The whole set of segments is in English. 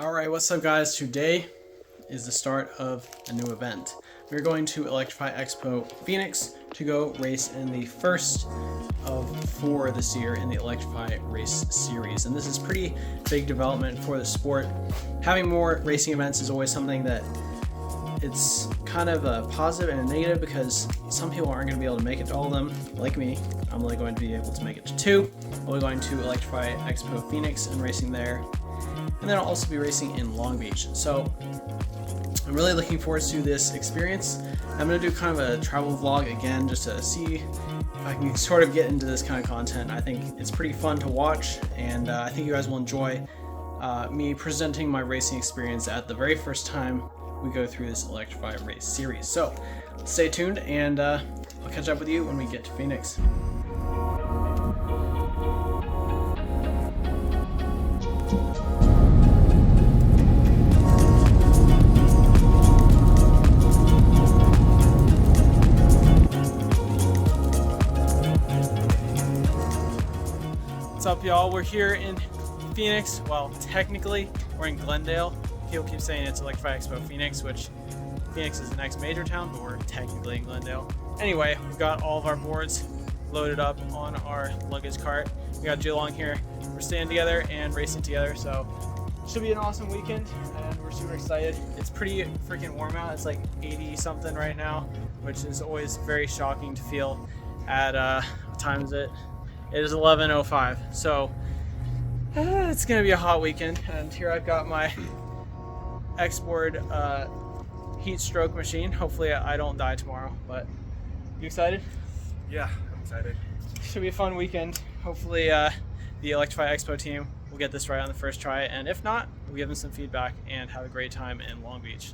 Alright, what's up guys? Today is the start of a new event. We're going to Electrify Expo Phoenix to go race in the first of 4 this year in the Electrify Race Series. And this is pretty big development for the sport. Having more racing events is always something that it's kind of a positive and a negative because some people aren't going to be able to make it to all of them, like me. I'm only going to be able to make it to 2. I'll be going to Electrify Expo Phoenix and racing there. And then I'll also be racing in Long Beach. So I'm really looking forward to this experience. I'm going to do kind of a travel vlog again just to see if I can sort of get into this kind of content. I think it's pretty fun to watch, and I think you guys will enjoy me presenting my racing experience at the very first time we go through this Electrify Race Series. So stay tuned, and I'll catch up with you when we get to Phoenix. What's up, y'all? We're here in Phoenix. Well, technically we're in Glendale. People keep saying it's Electrify Expo Phoenix, which Phoenix is the next major town, but we're technically in Glendale. Anyway, we've got all of our boards loaded up on our luggage cart. We got Jill on here. We're staying together and racing together, so it should be an awesome weekend, and we're super excited. It's pretty freaking warm out. It's like 80 something right now, which is always very shocking to feel at what time is it? It is 11:05, so it's gonna be a hot weekend. And here I've got my X-Board heat stroke machine. Hopefully I don't die tomorrow, but you excited? Yeah, I'm excited. Should be a fun weekend. Hopefully the Electrify Expo team will get this right on the first try, and if not, we'll give them some feedback and have a great time in Long Beach.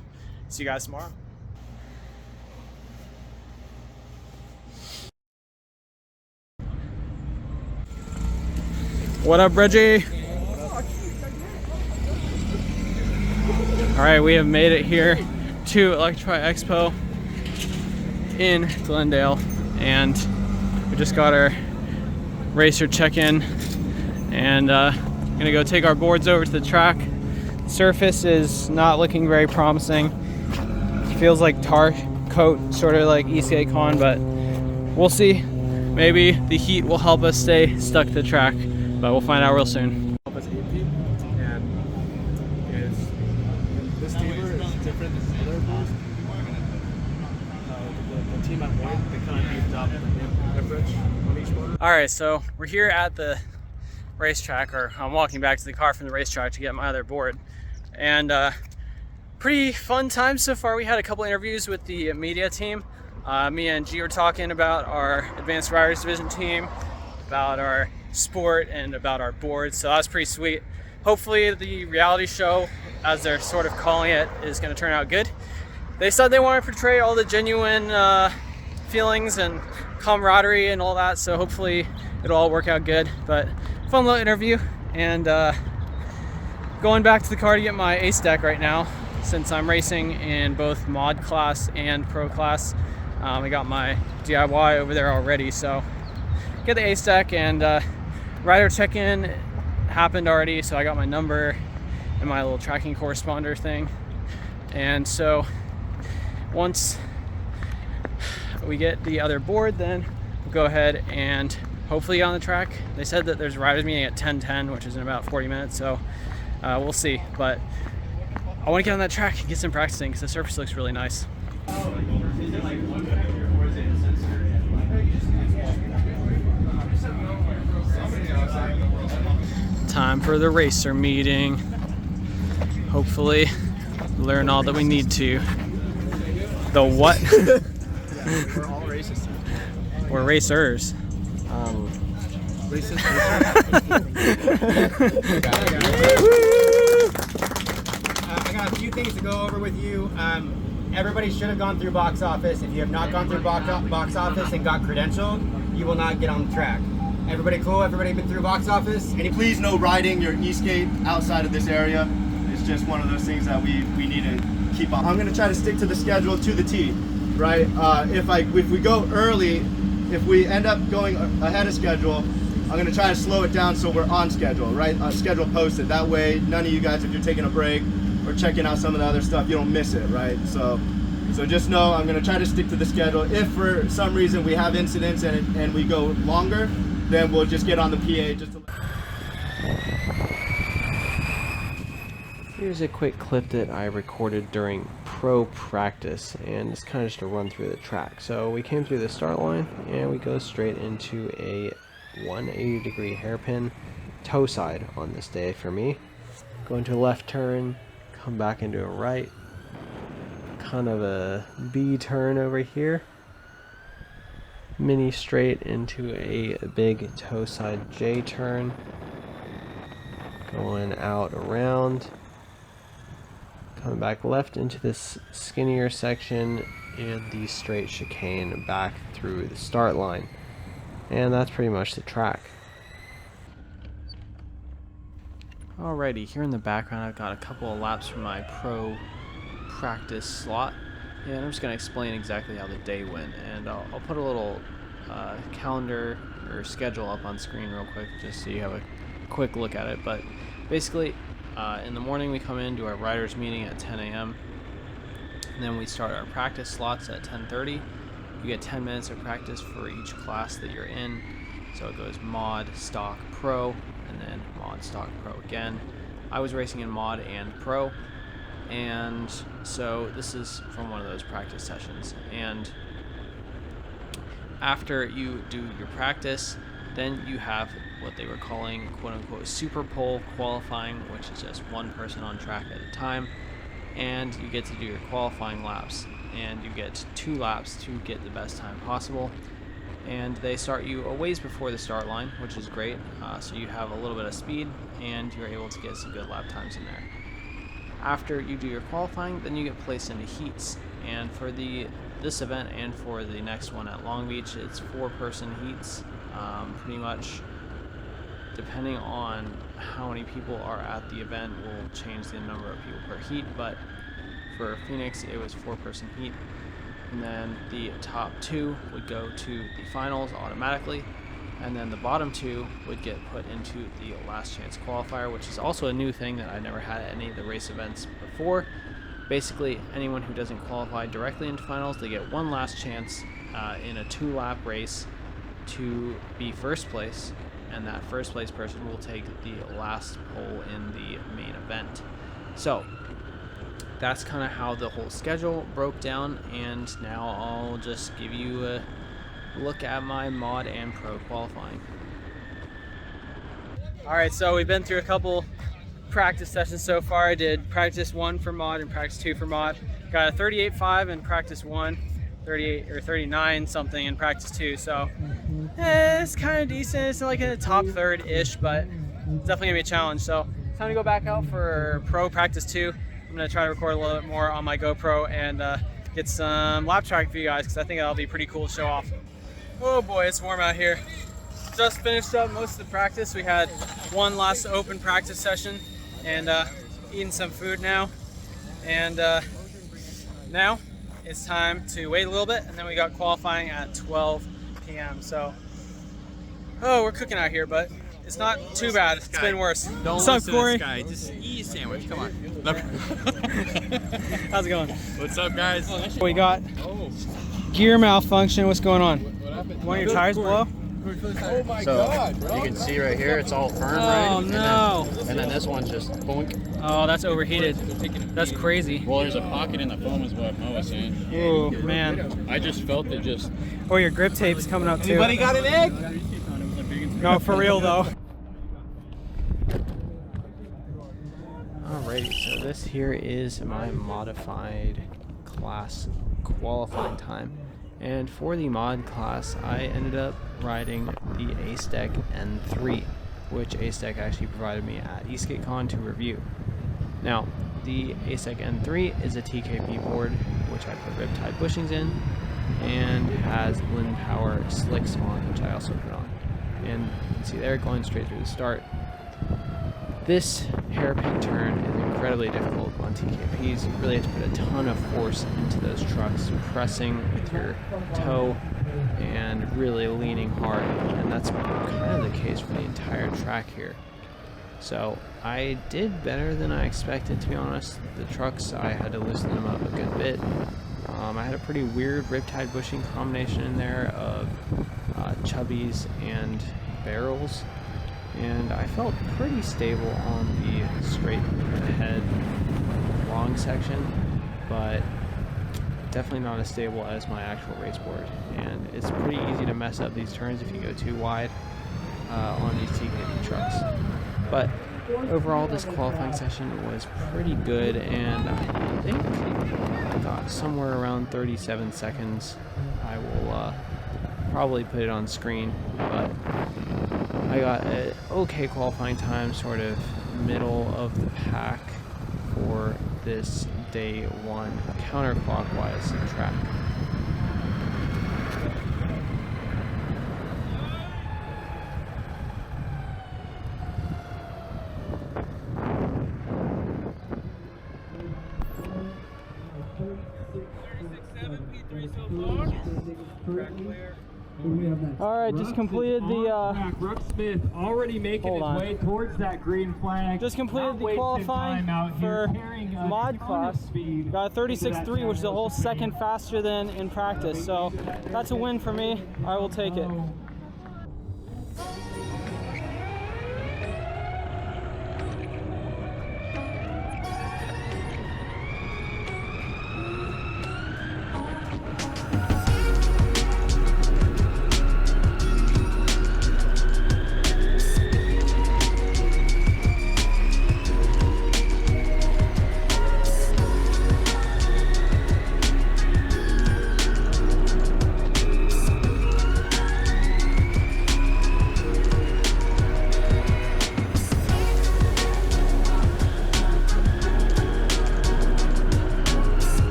See you guys tomorrow. What up, Reggie? All right, we have made it here to Electrify Expo in Glendale, and we just got our racer check-in, and gonna go take our boards over to the track. The surface is not looking very promising. It feels like tar coat, sort of like ECA Con, but we'll see. Maybe the heat will help us stay stuck to the track, but we'll find out real soon. It's 8 feet, and this taper is different than the other boards. The team at Boyd, they kind of beefed up the bridge on each board. All right, so we're here at the racetrack, or I'm walking back to the car from the racetrack to get my other board, and pretty fun time so far. We had a couple interviews with the media team. Me and G were talking about our Advanced Riders Division team, about our sport, and about our boards, so that was pretty sweet. Hopefully the reality show, as they're sort of calling it, is going to turn out good. They said they want to portray all the genuine feelings and camaraderie and all that, so hopefully it'll all work out good. But fun little interview, and going back to the car to get my ace deck right now, since I'm racing in both mod class and pro class. I got my DIY over there already, so get the ace deck, and rider check-in happened already, so I got my number and my little tracking corresponder thing. And so once we get the other board, then we'll go ahead and hopefully get on the track. They said that there's a riders meeting at 10:10, which is in about 40 minutes, so we'll see. But I want to get on that track and get some practicing because the surface looks really nice. Time for the racer meeting. Hopefully learn all that we need to. The what? We're all racers. We're racers. Racist. I got a few things to go over with you. Everybody should have gone through box office. If you have not gone through box office and got credentialed, you will not get on the track. Everybody cool? Everybody been through box office? Please no riding your e-skate outside of this area. It's just one of those things that we need to keep on. I'm going to try to stick to the schedule to the T, right? If we go early, if we end up going ahead of schedule, I'm gonna try to slow it down so we're on schedule, right? Schedule posted. That way, none of you guys, if you're taking a break or checking out some of the other stuff, you don't miss it, right? So just know I'm gonna try to stick to the schedule. If for some reason we have incidents and we go longer, then we'll just get on the PA just to... Here's a quick clip that I recorded during pro practice, and it's kind of just a run through the track. So we came through the start line and we go straight into a 180-degree hairpin toe side on this day for me. Go into a left turn, come back into a right, kind of a B turn over here, mini straight into a big toe side J turn, going out around, coming back left into this skinnier section and the straight chicane back through the start line. And that's pretty much the track. Alrighty, here in the background I've got a couple of laps from my pro practice slot, and I'm just going to explain exactly how the day went, and I'll put a little calendar or schedule up on screen real quick just so you have a quick look at it. But basically, in the morning we come in, do our riders meeting at 10 a.m. and then we start our practice slots at 10:30. You get 10 minutes of practice for each class that you're in. So it goes mod, stock, pro, and then mod, stock, pro again. I was racing in mod and pro, and so this is from one of those practice sessions. And after you do your practice, then you have what they were calling quote-unquote super pole qualifying, which is just one person on track at a time, and you get to do your qualifying laps, and you get 2 laps to get the best time possible. And they start you a ways before the start line, which is great, so you have a little bit of speed and you're able to get some good lap times in there. After you do your qualifying, then you get placed into heats, and for this event and for the next one at Long Beach, it's 4-person heats. Pretty much depending on how many people are at the event will change the number of people per heat, but for Phoenix it was 4-person heat, and then the top 2 would go to the finals automatically, and then the bottom 2 would get put into the last chance qualifier, which is also a new thing that I never had at any of the race events before. Basically, anyone who doesn't qualify directly into finals, they get one last chance in a 2-lap race to be first place, and that first place person will take the last pole in the main event. So that's kind of how the whole schedule broke down, and now I'll just give you a look at my mod and pro qualifying. Alright, so we've been through a couple practice sessions so far. I did practice 1 for mod and practice 2 for mod. Got a 38.5 in practice 1, 38 or 39 something in practice 2, so it's kind of decent. It's like in the top third-ish, but it's definitely gonna be a challenge. So time to go back out for pro practice 2. I'm gonna try to record a little bit more on my GoPro and get some lap track for you guys, because I think that'll be pretty cool to show off. Oh boy, it's warm out here. Just finished up most of the practice. We had one last open practice session and eating some food now. And now it's time to wait a little bit, and then we got qualifying at 12 p.m. So, we're cooking out here, but it's not too bad. It's been worse. Don't What's up, listen Corey? to this guy. Just eat a sandwich. Come on. How's it going? What's up, guys? We got gear malfunction. What's going on? What happened? One of your tires blow? Oh my So God, bro. you can see right here, it's all firm, right? Oh no! And then this one's just boink. Oh, that's overheated. That's crazy. Well, there's a pocket in the foam is what Mo was saying. Oh man. I just felt it just... Oh, your grip tape's coming up too. Anybody got an egg? No, for real though. Alrighty, so this here is my modified class qualifying time. And for the mod class, I ended up riding the A-Stec N3, which A-Stec actually provided me at eSkateCon to review. Now, the A-Stec N3 is a TKP board, which I put riptide bushings in, and has Lin Power slicks on, which I also put on. And you can see there, going straight through the start. This hairpin turn is incredibly difficult on TKPs. You really have to put a ton of force into those trucks, pressing with your toe and really leaning hard. And that's kind of the case for the entire track here. So I did better than I expected, to be honest. The trucks, I had to loosen them up a good bit. I had a pretty weird riptide bushing combination in there of chubbies and barrels, and I felt pretty stable on the straight ahead long section, but definitely not as stable as my actual race board. And it's pretty easy to mess up these turns if you go too wide on these TKP trucks. But overall, this qualifying session was pretty good, and I think I got somewhere around 37 seconds. I will probably put it on screen, but I got an okay qualifying time, sort of middle of the pack for this day one counterclockwise track. All right, just completed the Brooke Smith already making his way towards that green flag. just completed the qualifying for mod class. Got a 36.3, which is a whole second faster than in practice. So that's a win for me. I will take it.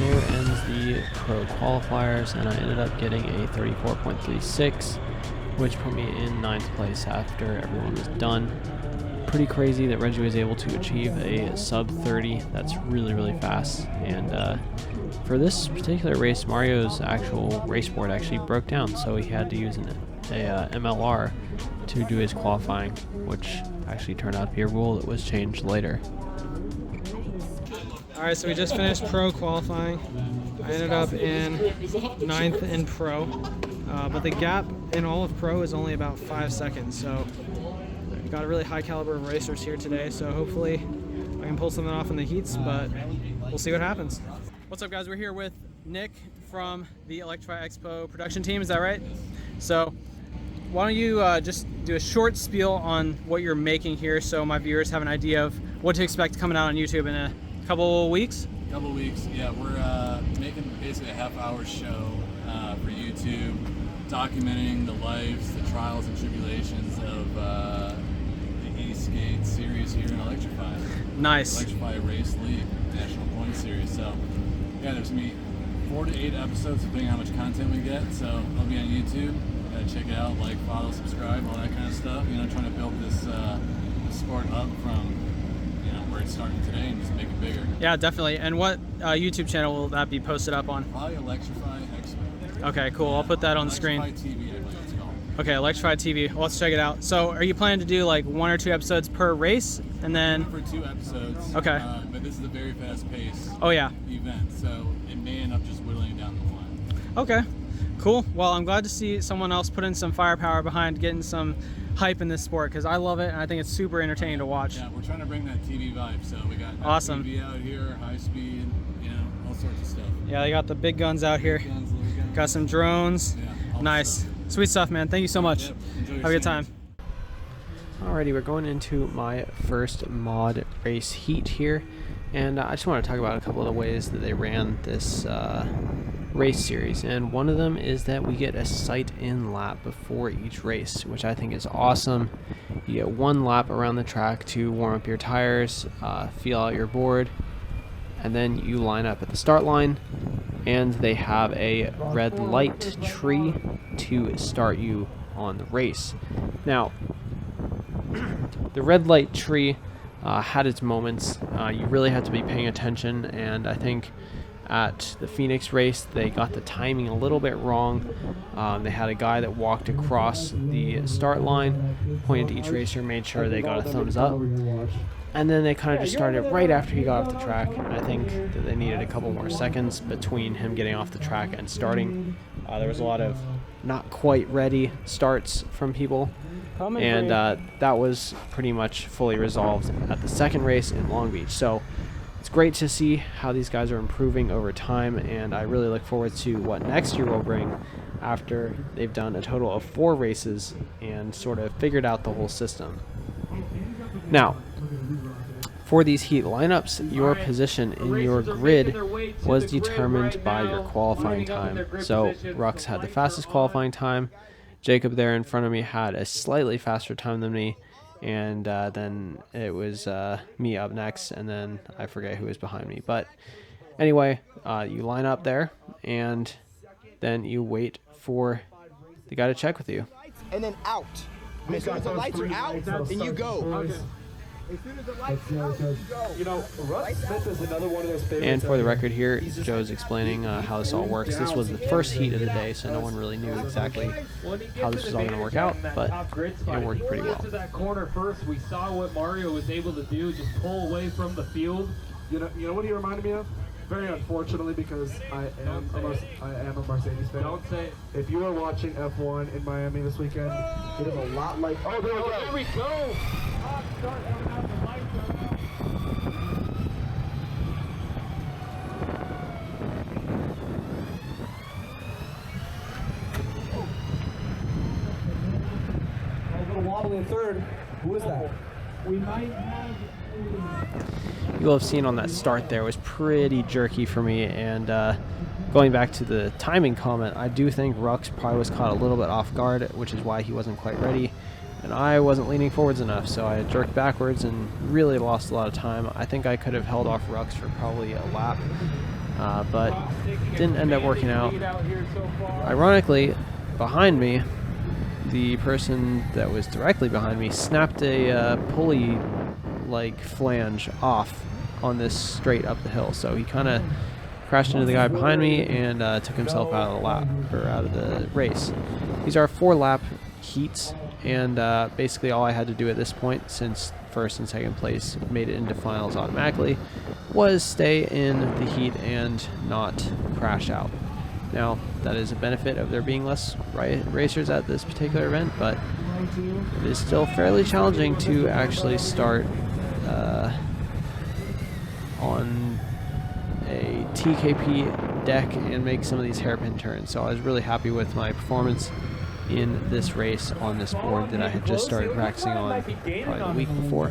Here ends the pro qualifiers, and I ended up getting a 34.36, which put me in 9th place after everyone was done. Pretty crazy that Reggie was able to achieve a sub 30. That's really, really fast. And for this particular race, Mario's actual race board actually broke down, so he had to use a MLR to do his qualifying, which actually turned out to be a rule that was changed later. All right, so we just finished pro qualifying. I ended up in 9th in pro, but the gap in all of pro is only about 5 seconds. So we've got a really high caliber of racers here today. So hopefully I can pull something off in the heats, but we'll see what happens. What's up, guys? We're here with Nick from the Electrify Expo production team. Is that right? So why don't you just do a short spiel on what you're making here, so my viewers have an idea of what to expect coming out on YouTube in a couple weeks? Couple weeks, yeah. We're making basically a half-hour show for YouTube, documenting the lives, the trials and tribulations of the e-skate series here in Electrify. Nice. Electrify Race League National Point Series. So, yeah, there's gonna be 4 to 8 episodes depending on how much content we get. So it'll be on YouTube. Check it out, like, follow, subscribe, all that kind of stuff. You know, trying to build this sport up from where it's starting today and just make it bigger. Yeah, definitely. And what YouTube channel will that be posted up on? Probably Electrify Expo. Okay, cool. I'll put that on the screen. Electrify TV, I believe it's called. Okay, Electrify TV. Well, let's check it out. So, are you planning to do like 1 or 2 episodes per race, and then? For 2 episodes. Okay. But this is a very fast-paced Oh yeah. event, so it may end up just whittling down the line. Okay. Cool. Well, I'm glad to see someone else put in some firepower behind getting some hype in this sport, because I love it and I think it's super entertaining to watch. Yeah, we're trying to bring that TV vibe. So we got Awesome. TV out here, high speed, all sorts of stuff. Yeah, they got the big guns out here. Guns, little guns. Got some drones. Yeah, all the Nice. stuff. Sweet stuff, man. Thank you so much. Yep. Enjoy your Have a good stands. time. Alrighty, we're going into my first mod race heat here, and I just want to talk about a couple of the ways that they ran this race series. And one of them is that we get a sight-in lap before each race, which I think is awesome. You get 1 lap around the track to warm up your tires, feel out your board, and then you line up at the start line, and they have a red light tree to start you on the race. Now, the red light tree had its moments. You really had to be paying attention, and I think at the Phoenix race they got the timing a little bit wrong. They had a guy that walked across the start line, pointed to each racer, made sure they got a thumbs up, and then they kind of just started right after he got off the track. And I think that they needed a couple more seconds between him getting off the track and starting. There was a lot of not quite ready starts from people, and that was pretty much fully resolved at the second race in Long Beach. So it's great to see how these guys are improving over time, and I really look forward to what next year will bring after they've done a total of 4 races and sort of figured out the whole system. Now, for these heat lineups, your position in your grid was determined by your qualifying time. So Rux had the fastest qualifying time. Jacob there in front of me had a slightly faster time than me, and then it was me up next, and then I forget who was behind me. But anyway, you line up there, and then you wait for the guy to check with you. And then out. As soon as the lights are out, then you go. Okay. As soon as the lights are out, you go. You know, Russ Smith is another one of those favorites. And for the record here, Joe's explaining how this all works. This was the first heat of the day, so no one really knew exactly how this was all going to work out, but it worked pretty well. To that corner first, we saw what Mario was able to do, just pull away from the field. You know what he reminded me of? Very unfortunately, because I am a Mercedes fan. Don't say it. If you are watching F1 in Miami this weekend, it is a lot like. Oh, there we go. There we go. Hot start coming out, the lights are out. A little wobbly in third. Who is that? We might have. You'll have seen on that start there was pretty jerky for me, and going back to the timing comment, I do think Rux probably was caught a little bit off guard, which is why he wasn't quite ready, and I wasn't leaning forwards enough, so I jerked backwards and really lost a lot of time. I think I could have held off Rux for probably a lap, but didn't end up working out. Ironically, behind me, the person that was directly behind me snapped a pulley like flange off on this straight up the hill, so he kind of crashed into the guy behind me and took himself out of the lap, or out of the race. These are 4-lap heats, and basically all I had to do at this point, since first and second place made it into finals automatically, was stay in the heat and not crash out. Now, that is a benefit of there being less racers at this particular event, but it is still fairly challenging to actually start on a TKP deck and make some of these hairpin turns. So I was really happy with my performance in this race on this board that I had just started practicing on probably the week before,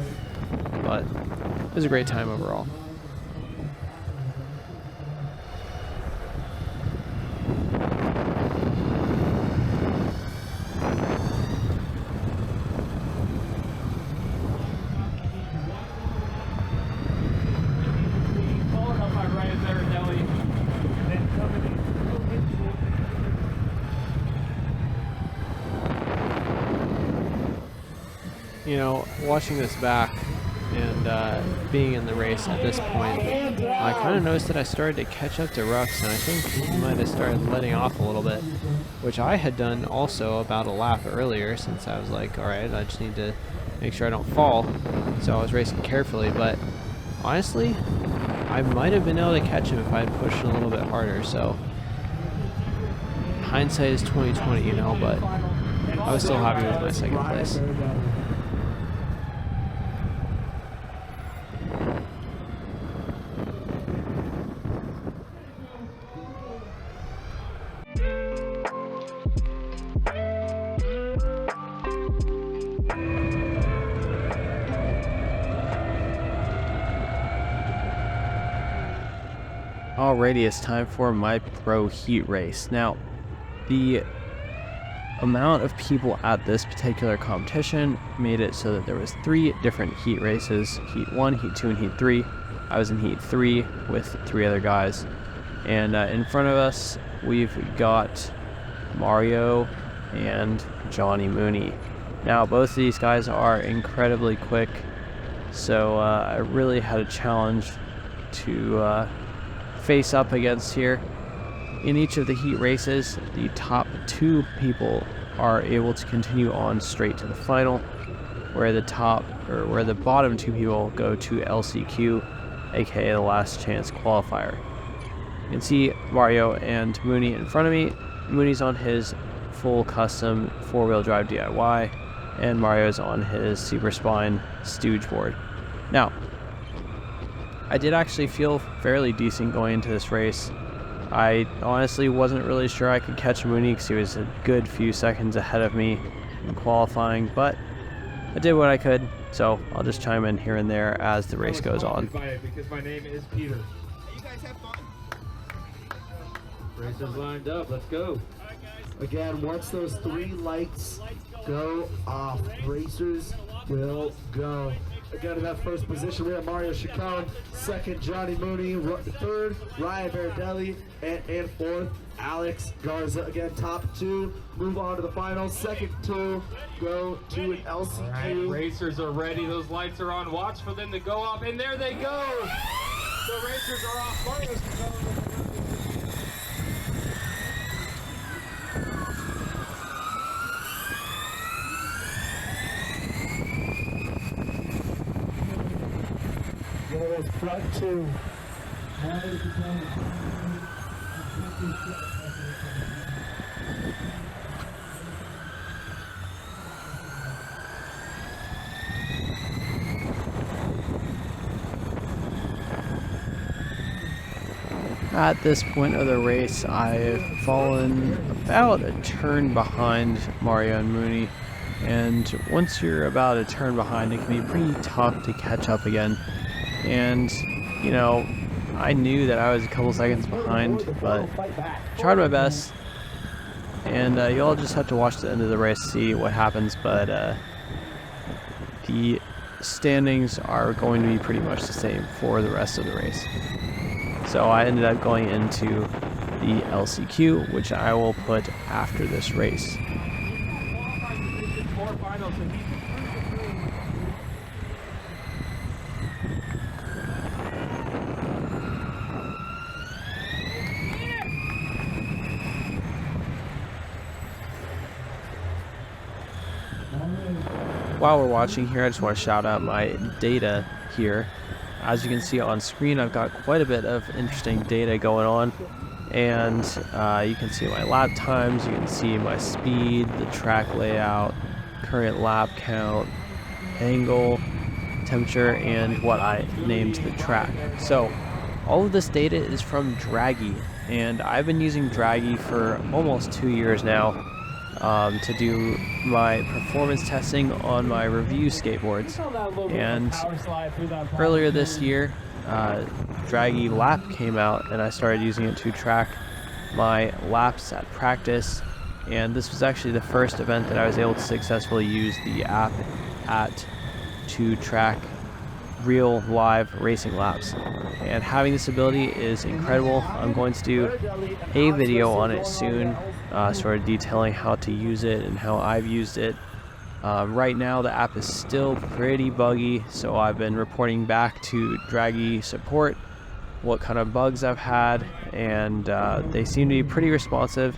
but it was a great time overall. You know, watching this back and and being in the race at this point, I kind of noticed that I started to catch up to Rux, and I think he might have started letting off a little bit, which I had done also about a lap earlier, since I was like, alright, I just need to make sure I don't fall, so I was racing carefully. But honestly, I might have been able to catch him if I had pushed a little bit harder. So hindsight is 20/20, you know, but I was still happy with my second place. Alrighty, it's time for my pro heat race. Now, the amount of people at this particular competition made it so that there was 3 different heat races: heat 1, heat 2, and heat 3. I was in heat 3 with 3 other guys, and in front of us we've got Mario and Johnny Mooney. Now, both of these guys are incredibly quick, so I really had a challenge to face up against here. In each of the heat races, the top 2 people are able to continue on straight to the final, where the bottom 2 people go to LCQ, aka the last chance qualifier. You can see Mario and Mooney in front of me. Mooney's on his full custom 4-wheel drive DIY, and Mario's on his Super Spine stooge board. Now, I did actually feel fairly decent going into this race. I honestly wasn't really sure I could catch Mooney because he was a good few seconds ahead of me in qualifying, but I did what I could, so I'll just chime in here and there as the race goes on. Because my name is Peter. You guys have fun. Racers lined up, let's go. Again, once those 3 lights go off, racers will go. Again, in that first position, we have Mario Chacon. Second, Johnny Mooney. Third, Ryan Bardelli. And fourth, Alex Garza. Again, top 2 move on to the final. Second 2 go to an LCQ. All right, racers are ready. Those lights are on. Watch for them to go off. And there they go. The racers are off. Mario's going. Front 2. At this point of the race, I've fallen about a turn behind Mario and Mooney, and once you're about a turn behind, it can be pretty tough to catch up again. And, you know, I knew that I was a couple seconds behind, but tried my best. And you all just have to watch the end of the race to see what happens, but the standings are going to be pretty much the same for the rest of the race. So I ended up going into the LCQ, which I will put after this race. While we're watching here, I just want to shout out my data here. As you can see on screen, I've got quite a bit of interesting data going on, and you can see my lap times, you can see my speed, the track layout, current lap count, angle, temperature, and what I named the track. So all of this data is from Dragy, and I've been using Dragy for almost 2 years now to do my performance testing on my review skateboards. And earlier this year, Dragy Lap came out, and I started using it to track my laps at practice. And this was actually the first event that I was able to successfully use the app to track real live racing laps. And having this ability is incredible. I'm going to do a video on it soon, sort of detailing how to use it and how I've used it. Right now the app is still pretty buggy, so I've been reporting back to Dragy support what kind of bugs I've had, and they seem to be pretty responsive,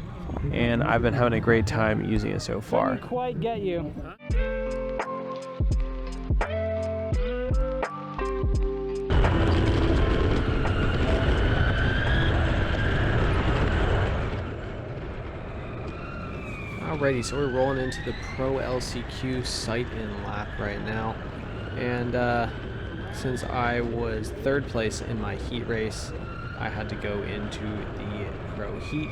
and I've been having a great time using it so far. Didn't quite get you. Alrighty, so we're rolling into the Pro LCQ site in lap right now, and since I was third place in my heat race, I had to go into the Pro Heat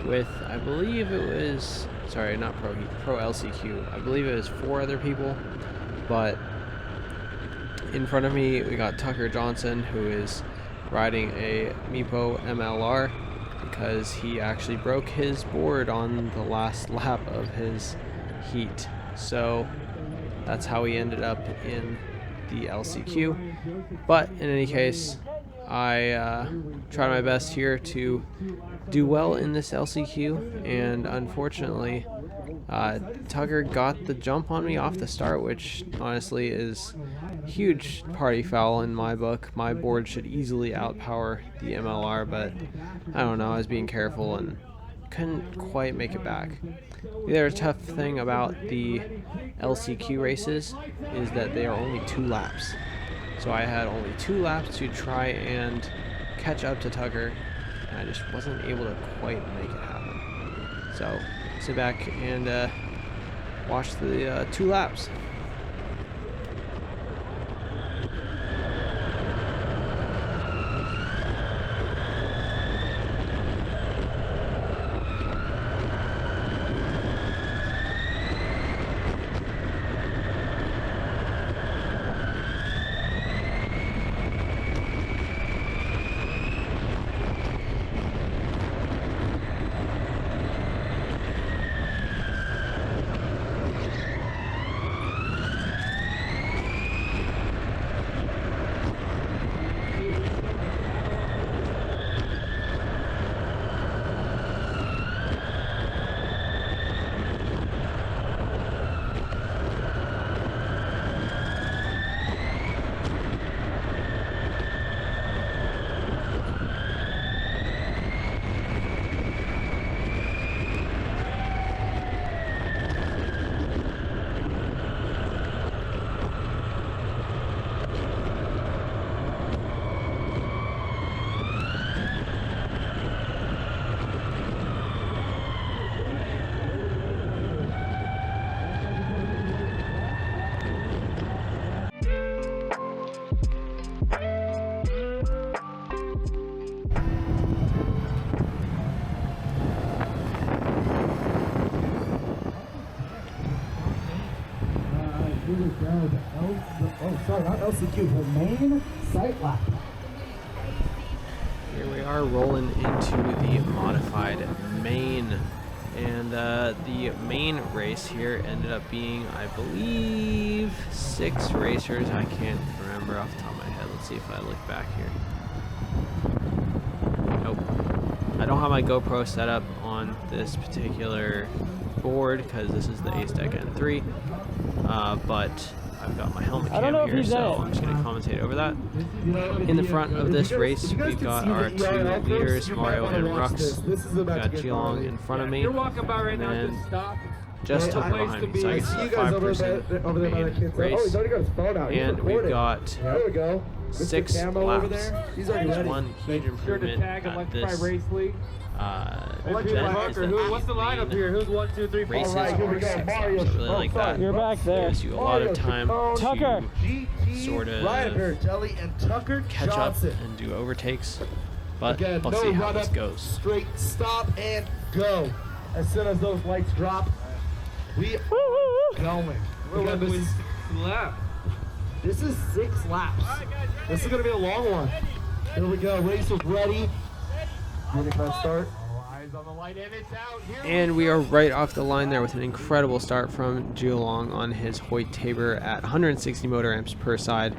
with, I believe it was, sorry, not Pro Heat, Pro LCQ. I believe it was 4 other people, but in front of me we got Tucker Johnson, who is riding a Meepo MLR because he actually broke his board on the last lap of his heat. So that's how he ended up in the LCQ. But in any case, I tried my best here to do well in this LCQ, and unfortunately Tucker got the jump on me off the start, which honestly is huge party foul in my book. My board should easily outpower the MLR, but I don't know, I was being careful and couldn't quite make it back. The other tough thing about the LCQ races is that they are only 2 laps. So I had only 2 laps to try and catch up to Tucker, and I just wasn't able to quite make it happen. So sit back and watch the 2 laps. Sorry, not LCQ, the main site lap. Here we are rolling into the modified main, and the main race here ended up being, I believe, 6 racers. I can't remember off the top of my head. Let's see if I look back here. Nope. I don't have my GoPro set up on this particular board because this is the Ace-Deck N3, but I've got my helmet cam here, so I'm just going to commentate over that. In the front of this race, we've got our 2 leaders, Mario and Rux. We've got Geelong in front of me, and then just Tucker behind me, so I can see the 5-person main race. And we've got 6 laps. There's one huge improvement at this what's the lineup here? Who's 1, 2, 3, 4? Races over 6 laps. I really like that. You're back there. Gives you a lot of time Tucker. to sort of catch up and do overtakes. But let's see how this goes. Straight stop and go. As soon as those lights drop, we are going. This is 6 laps. This is going to be a long one. Here we go. Racers ready. Ready for that start? Eyes on the light, and it's out. And we are right off the line there with an incredible start from Geelong on his Hoyt Tabor at 160 motor amps per side.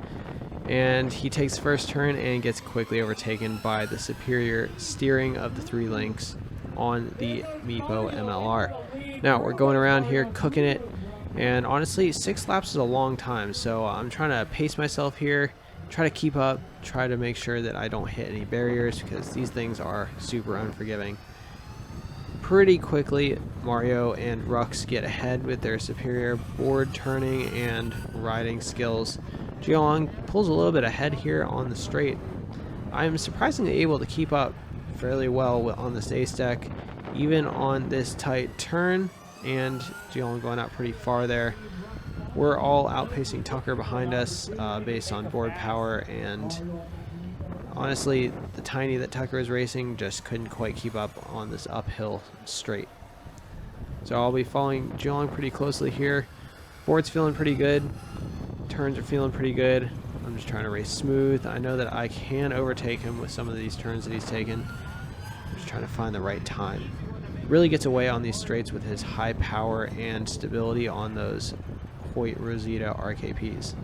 And he takes first turn and gets quickly overtaken by the superior steering of the 3 links on the Meepo MLR. Now we're going around here cooking it, And honestly, 6 laps is a long time, so I'm trying to pace myself here, try to keep up, try to make sure that I don't hit any barriers, because these things are super unforgiving. Pretty quickly, Mario and Rux get ahead with their superior board turning and riding skills. Jialong pulls a little bit ahead here on the straight. I'm surprisingly able to keep up fairly well on this ace deck, even on this tight turn, and Jialong going out pretty far there. We're all outpacing Tucker behind us based on board power, and honestly, the tiny that Tucker is racing just couldn't quite keep up on this uphill straight. So I'll be following Jialong pretty closely here. Board's feeling pretty good. Turns are feeling pretty good. I'm just trying to race smooth. I know that I can overtake him with some of these turns that he's taken. I'm just trying to find the right time. Really gets away on these straights with his high power and stability on those Hoyt Rosita RKPs.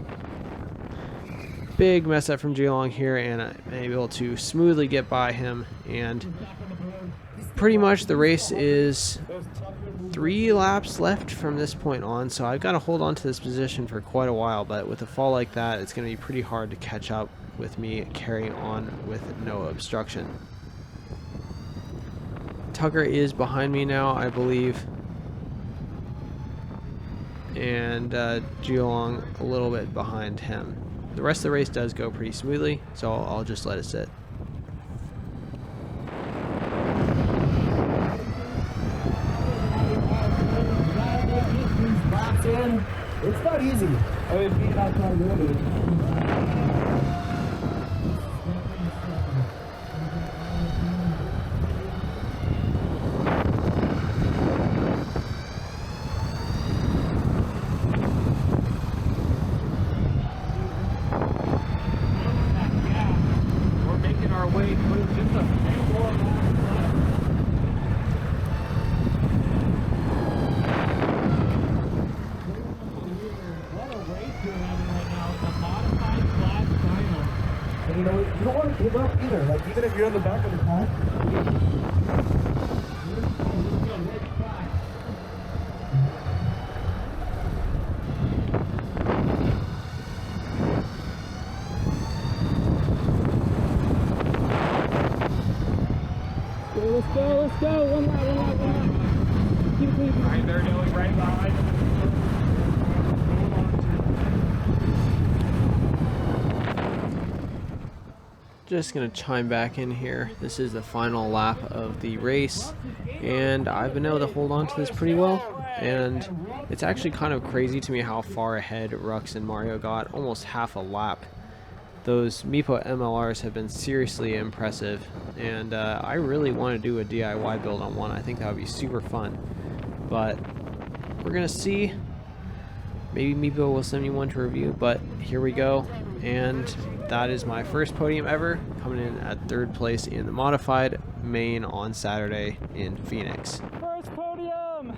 Big mess up from Jialong here, and I'm able to smoothly get by him, and pretty much the race is 3 laps left from this point on, so I've got to hold on to this position for quite a while, but with a fall like that, it's going to be pretty hard to catch up with me carrying on with no obstruction. Tucker is behind me now, I believe, and Jialong a little bit behind him. The rest of the race does go pretty smoothly, so I'll just let it sit. It's not easy. I mean, being outside really. We're making our way through just a few more laps. What a race you're having right now. It's a modified flat final. And you know, you don't want to give up either. Like, even if you're in the back of the pack. Let's go. One lap. Keep it. Right there, Dylan, right behind him. Just gonna chime back in here. This is the final lap of the race, and I've been able to hold on to this pretty well, and it's actually kind of crazy to me how far ahead Rux and Mario got, almost half a lap. Those Meepo MLRs have been seriously impressive, and I really want to do a DIY build on one. I think that would be super fun, but we're gonna see. Maybe Meepo will send me one to review, but here we go, and that is my first podium ever, coming in at 3rd place in the modified main on Saturday in Phoenix. First podium.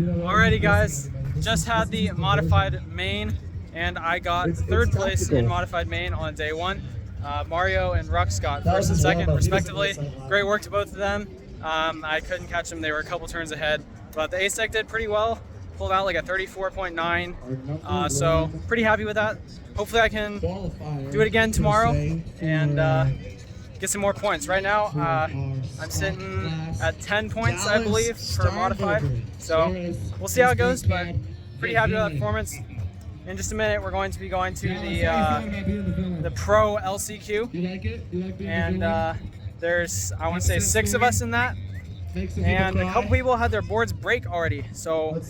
Alrighty guys, just had the modified main, and I got 3rd place in modified main on day 1. Mario and Rux got 1st and 2nd respectively. Great work to both of them. I couldn't catch them, they were a couple turns ahead, but the ace deck did pretty well. Pulled out like a 34.9, so pretty happy with that. Hopefully I can do it again tomorrow and get some more points. Right now I'm sitting at 10 points, I believe, for modified, so we'll see how it goes, but pretty happy with that performance. In just a minute, we're going to be going to the Pro LCQ, and there's, I want to say, 6 of us in that, and a couple people had their boards break already, so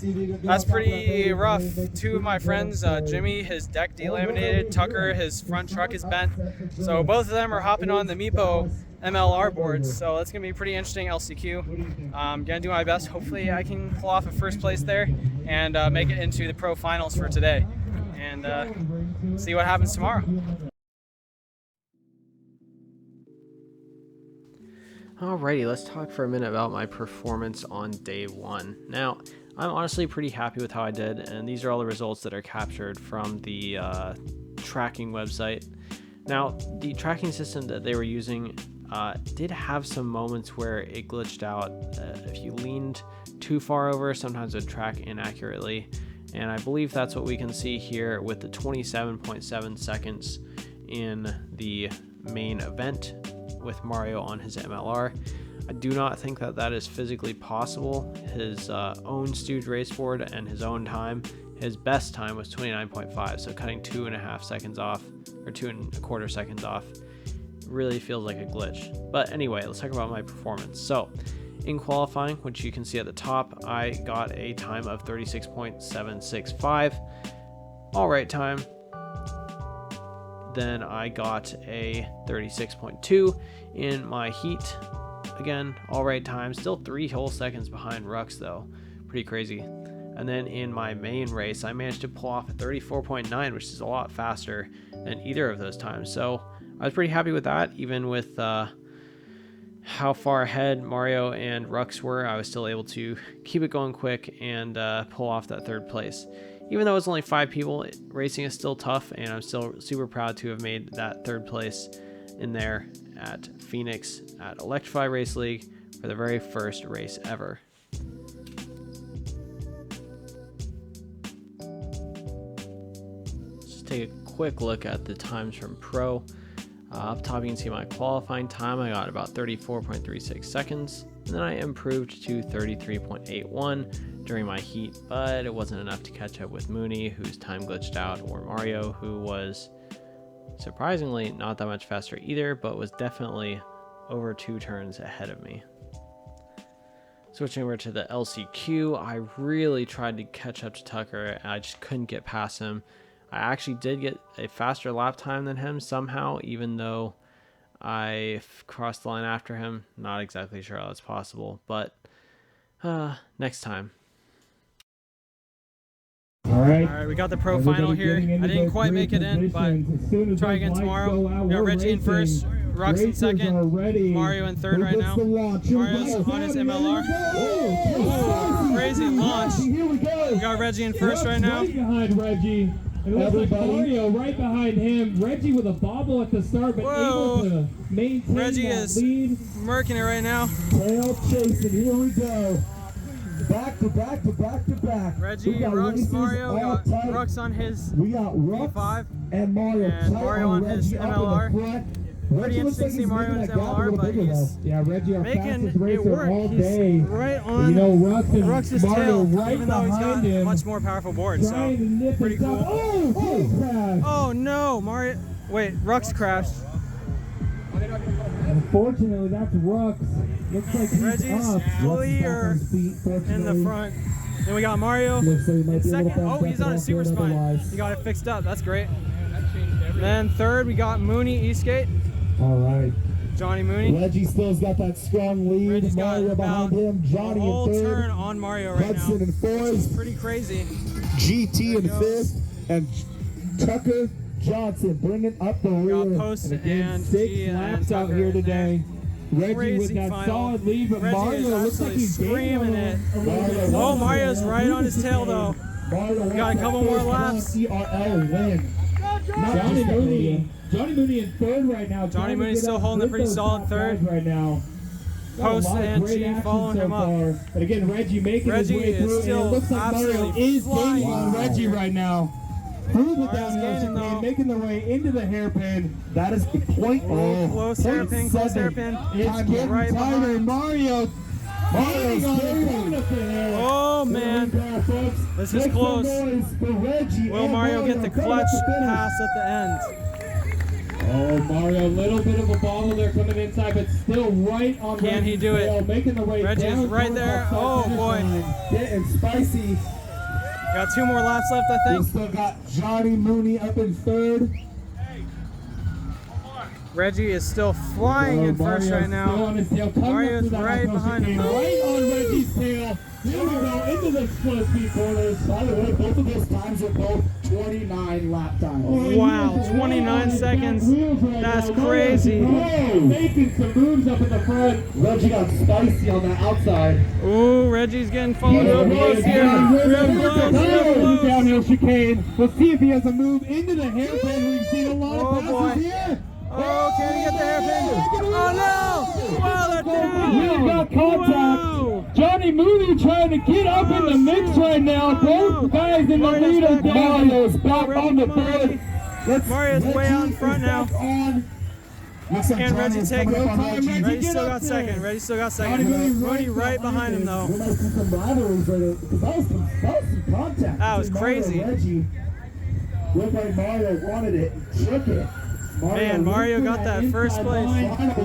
that's pretty rough. 2 of my friends, Jimmy, his deck delaminated, Tucker, his front truck is bent, so both of them are hopping on the Meepo MLR boards, so that's going to be a pretty interesting LCQ. I'm going to do my best. Hopefully I can pull off a 1st place there and make it into the Pro Finals for today, and see what happens tomorrow. Alrighty, let's talk for a minute about my performance on day 1. Now, I'm honestly pretty happy with how I did, and these are all the results that are captured from the tracking website. Now, the tracking system that they were using, Did have some moments where it glitched out. If you leaned too far over, sometimes it would track inaccurately. And I believe that's what we can see here with the 27.7 seconds in the main event with Mario on his MLR. I do not think that that is physically possible. His own Stooge race board and his own time, his best time was 29.5, so cutting 2.5 seconds off, or 2.25 seconds off, really feels like a glitch. But anyway, let's talk about my performance. So in qualifying, which you can see at the top, I got a time of 36.765, all right time. Then I got a 36.2 in my heat. Again, all right time, still 3 whole seconds behind Rux though, pretty crazy. And then in my main race, I managed to pull off a 34.9, which is a lot faster than either of those times. So I was pretty happy with that. Even with how far ahead Mario and Rux were, I was still able to keep it going quick and pull off that 3rd place. Even though it's only 5 people, racing is still tough, and I'm still super proud to have made that 3rd place in there at Phoenix at Electrify Race League for the very first race ever. Let's just take a quick look at the times from Pro. Up top you can see my qualifying time. I got about 34.36 seconds, and then I improved to 33.81 during my heat, but it wasn't enough to catch up with Mooney, whose time glitched out, or Mario, who was surprisingly not that much faster either, but was definitely over 2 turns ahead of me. Switching over to the LCQ, I really tried to catch up to Tucker, and I just couldn't get past him. I actually did get a faster lap time than him somehow, even though I crossed the line after him. Not exactly sure how that's possible, but next time. All right, we got the pro final here. I didn't quite make it in, but try again tomorrow. We got Reggie in first, Rux in second, Mario in third right now. Mario's on his MLR. Ooh, crazy launch. We got Reggie in first right now. Behind Reggie. It looks like Mario right behind him. Reggie with a bobble at the start, but able to maintain Reggie that is lead. murking it right now. Tail chasing, here we go. Back to back to back to back. Reggie, We got Rux, racers Mario, we all got tight. Rux on his We got Rux V5 and Mario and tight Mario on his Reggie up in MLR. the front. Pretty Reggie looks interesting like to see he's Mario on making his that gap a MLR, little but bigger, he's though. Yeah, Reggie, our making fastest it racer work. all He's day. right on You know, Rux's Mario tail, right even though he's got behind him. much more powerful board, so Trying to nip pretty it down. cool. Oh, crash. Oh no, Mario, wait, Rux crashed. Unfortunately, that's Rux. Looks like he's Reggie's up. clear in the front. Then we got Mario Looks like he might in be a little second. Oh, banged he's up on his super off-road spine. otherwise. He got it fixed up. That's great. Then third, we got Mooney E-Skate. All right. Johnny Mooney. Reggie still's got that strong lead. Reggie's got Mario about behind him. a Johnny whole in third. turn on Mario right now. Hudson in fourth. Pretty crazy. GT in There he goes. fifth. And Tucker Johnson bringing up the rear. Got Post and 6 G and laps out Tucker here in today. Reggie Crazy with that final. solid lead, but Reggie Mario is looks like absolutely he's screaming it. Mario Oh, Mario's right on his tail though. Mario got a couple more laps. ERL win. Johnny Mooney in third right now. Johnny trying to Mooney's get still up holding a with pretty those solid top third. guys right now. Got a Post lot of and great G action following so him up. far. But again, Reggie making Reggie his way is through, and still it looks like Mario absolutely is flying. gaining on Reggie right now. Through the Mario's downhill gaining, chicane, though. making their way into the hairpin. That is the point. Oh, close hairpin, close hairpin. It's getting Right tighter. behind. Mario Mario's going up the hill. Oh man, this is close. Will Mario get the clutch pass at the end? Oh, Mario, a little bit of a bobble there coming inside, but still right on. Can he do it? Making the way Reggie is down right towards there. that Oh finish boy. line. Getting spicy. Got 2 more laps left, I We think. still got Johnny Mooney up in third. Reggie is still flying in first right Still now. on his tail, coming Mario's up through that right uphill behind him, chicane, though. right on Reggie's tail. Here we go into the split speed corners. By the way, both of those times are both 29 lap times. Wow, 29 seconds. That's crazy. Oh, making some moves up in the front. Reggie got spicy on the outside. Ooh, Reggie's getting followed real close here. Real close, real The close. downhill chicane. We'll see if he has a move into the hairpin. We've seen a lot Oh, of passes boy. here. Oh, can he get the hairpin? Oh no! Wow, that's down! We got contact. Wow. Johnny Mooney trying to get up in the mix right now. Both guys in the lead are down. Mario's back on the board. Mario's way out in front now. Can Reggie take it? Reggie still got second. Reggie still got second. Mooney right behind him though. We might see some rivalries right there, because that was some contact. That was crazy. Reggie looked like Mario wanted it and took it. Man, Mario got that first place.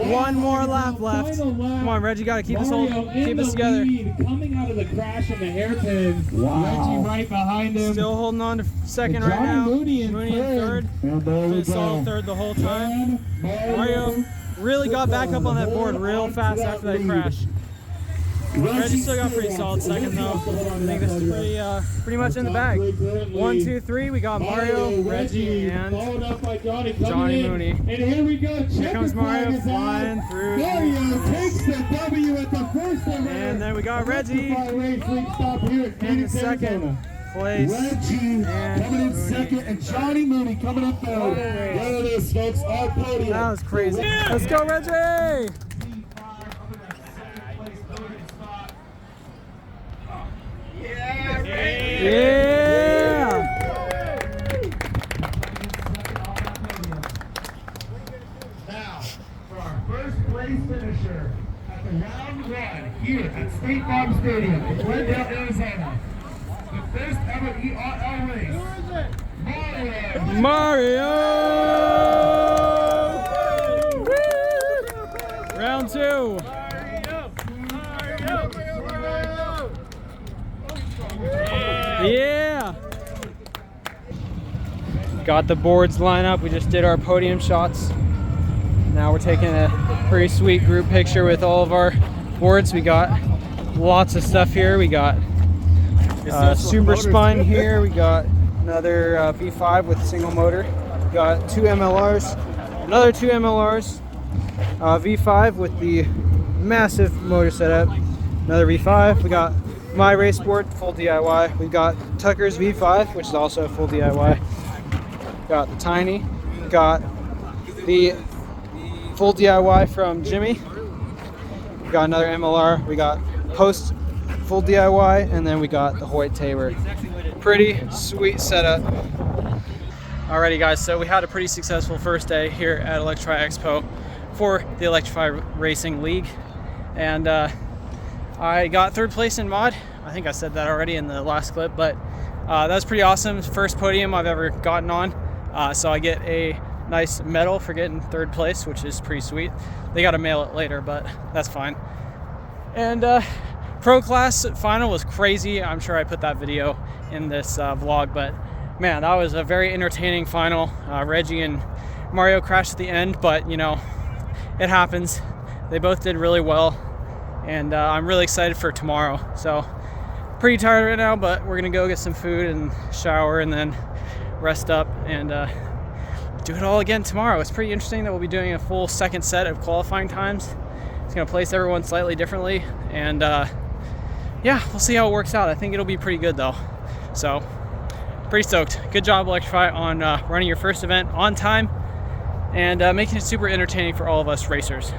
One more lap left. Come on, Reggie, got to keep us together. Coming out of the crash of the hairpin. Wow. Reggie right behind him. Still holding on to second right now. Mooney in third. Been solid third the whole time. Mario really got back up on that board real fast after that crash. Reggie still got pretty solid second though. I think this is pretty much in the bag. 1, 2, 3. We got Mario, Reggie, and Johnny Mooney. And here we go. Here comes Mario flying through. Mario takes the W at the first ever. And then we got Reggie in second place. Reggie coming in second, and Johnny Mooney coming in third. There it is, folks. Our podium. That was crazy. Let's go, Reggie! Yeah! Now, for our first place finisher at the round one here at State Farm Stadium in Glendale, Arizona. The first ever ERL race. Mario! Woo! Round 2. Yeah! Got the boards lined up. We just did our podium shots. Now we're taking a pretty sweet group picture with all of our boards. We got lots of stuff here. We got Super Spine here. We got another V5 with single motor. We got 2 MLRs, another 2 MLRs, V5 with the massive motor setup, another V5. We got my race board, full DIY. We've got Tucker's V5, which is also full DIY. Got the Tiny. Got the full DIY from Jimmy. We got another MLR. We got Post full DIY, and then we got the Hoyt Tabor. Pretty sweet setup. Alrighty guys, so we had a pretty successful first day here at Electrify Expo for the Electrify Racing League. And I got third place in mod. I think I said that already in the last clip, but that was pretty awesome. First podium I've ever gotten on. So I get a nice medal for getting third place, which is pretty sweet. They got to mail it later, but that's fine. And pro class final was crazy. I'm sure I put that video in this vlog, but man, that was a very entertaining final. Reggie and Mario crashed at the end, but you know, it happens. They both did really well. And I'm really excited for tomorrow. So pretty tired right now, but we're gonna go get some food and shower and then rest up and do it all again tomorrow. It's pretty interesting that we'll be doing a full second set of qualifying times. It's gonna place everyone slightly differently, and yeah, we'll see how it works out. I think it'll be pretty good though. So pretty stoked. Good job, Electrify, on running your first event on time and making it super entertaining for all of us racers.